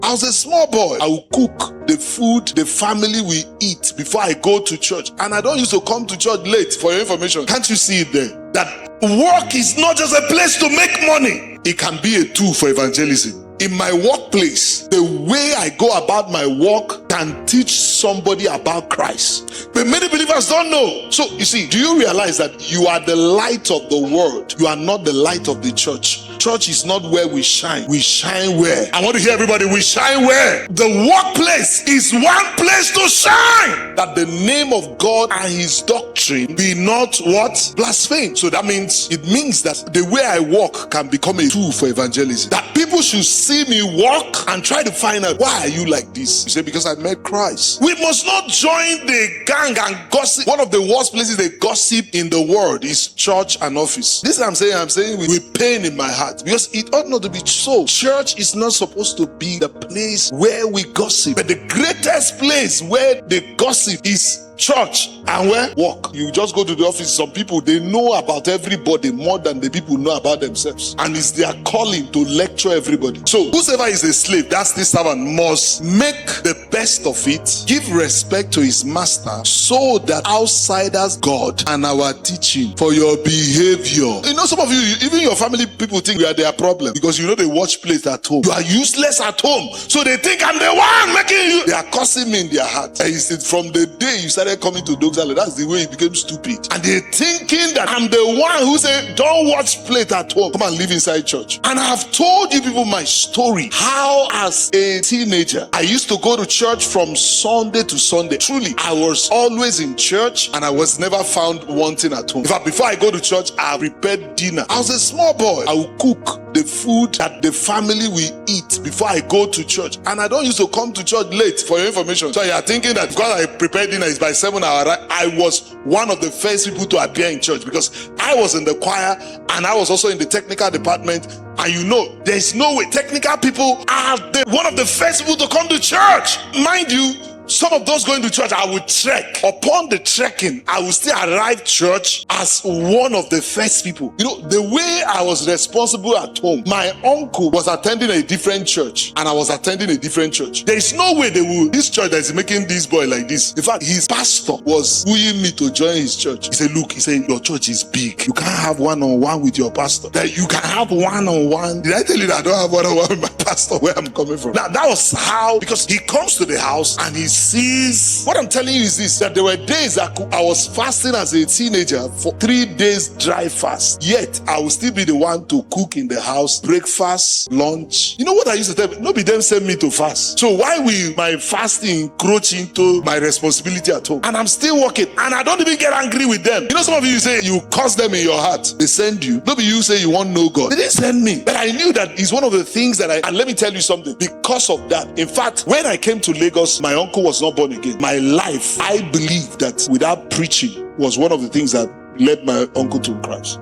I was a small boy. I would cook the food the family will eat before I go to church. And I don't used to come to church late, for your information. Can't you see it there? That work is not just a place to make money. It can be a tool for evangelism. In my workplace, the way I go about my work can teach somebody about Christ. But many believers don't know. So you see, do you realize that you are the light of the world? You are not the light of the church. Church is not where we shine. We shine where? I want to hear everybody. We shine where? The workplace is one place to shine. That the name of God and his doctrine be not what? Blasphemed. So that means, it means that the way I walk can become a tool for evangelism. That people should see me walk and try to find out, why are you like this? You say, because I met Christ. We must not join the gang and gossip. One of the worst places they gossip in the world is church and office. This I'm saying with pain in my heart, because it ought not to be so. Church is not supposed to be the place where we gossip, but the greatest place where they gossip is church. And where? Work. You just go to the office. Some people, they know about everybody more than the people know about themselves, and it's their calling to lecture everybody. So whosoever is a slave, that's the servant, must make the best of it, give respect to his master, so that outsiders God and our teaching for your behavior. You know, some of you, even your family people think we are their problem, because you know they watch plays at home. You are useless at home, so they think I'm the one making you. They are cursing me in their heart. And from the day you started coming to Dogsala, that's the way he became stupid. And they're thinking that I'm the one who said, don't watch plate at home, come and live inside church. And I have told you people my story, how as a teenager, I used to go to church from Sunday to Sunday. Truly, I was always in church and I was never found wanting at home. In fact, before I go to church, I prepared dinner. I was a small boy. I would cook the food that the family will eat before I go to church. And I don't used to come to church late, for your information. So you are thinking that because I prepared dinner is by 7 hours, I was one of the first people to appear in church, because I was in the choir and I was also in the technical department. And you know, there's no way. Technical people are one of the first people to come to church. Mind you, some of those going to church, I would trek. Upon the trekking, I would still arrive church as one of the first people. You know, the way I was responsible at home, my uncle was attending a different church and I was attending a different church. There is no way they will, this church that is making this boy like this. In fact, his pastor was wooing me to join his church. He said, look, he said, your church is big. You can't have one-on-one with your pastor. That you can have one-on-one. Did I tell you that I don't have one-on-one with my pastor where I'm coming from? Now, that was how, because he comes to the house and he sees, what I'm telling you is this, that there were days that I was fasting as a teenager for 3 days dry fast, yet I will still be the one to cook in the house, breakfast, lunch. You know what I used to tell them? Nobody them send me to fast, so why will my fasting encroach into my responsibility at home? And I'm still working and I don't even get angry with them. You know, some of you say you curse them in your heart, they send you. Maybe you say you want no God, they didn't send me. But I knew that is one of the things that and let me tell you something, because of that, in fact, when I came to Lagos, my uncle was not born again. My life, I believe that without preaching was one of the things that led my uncle to Christ.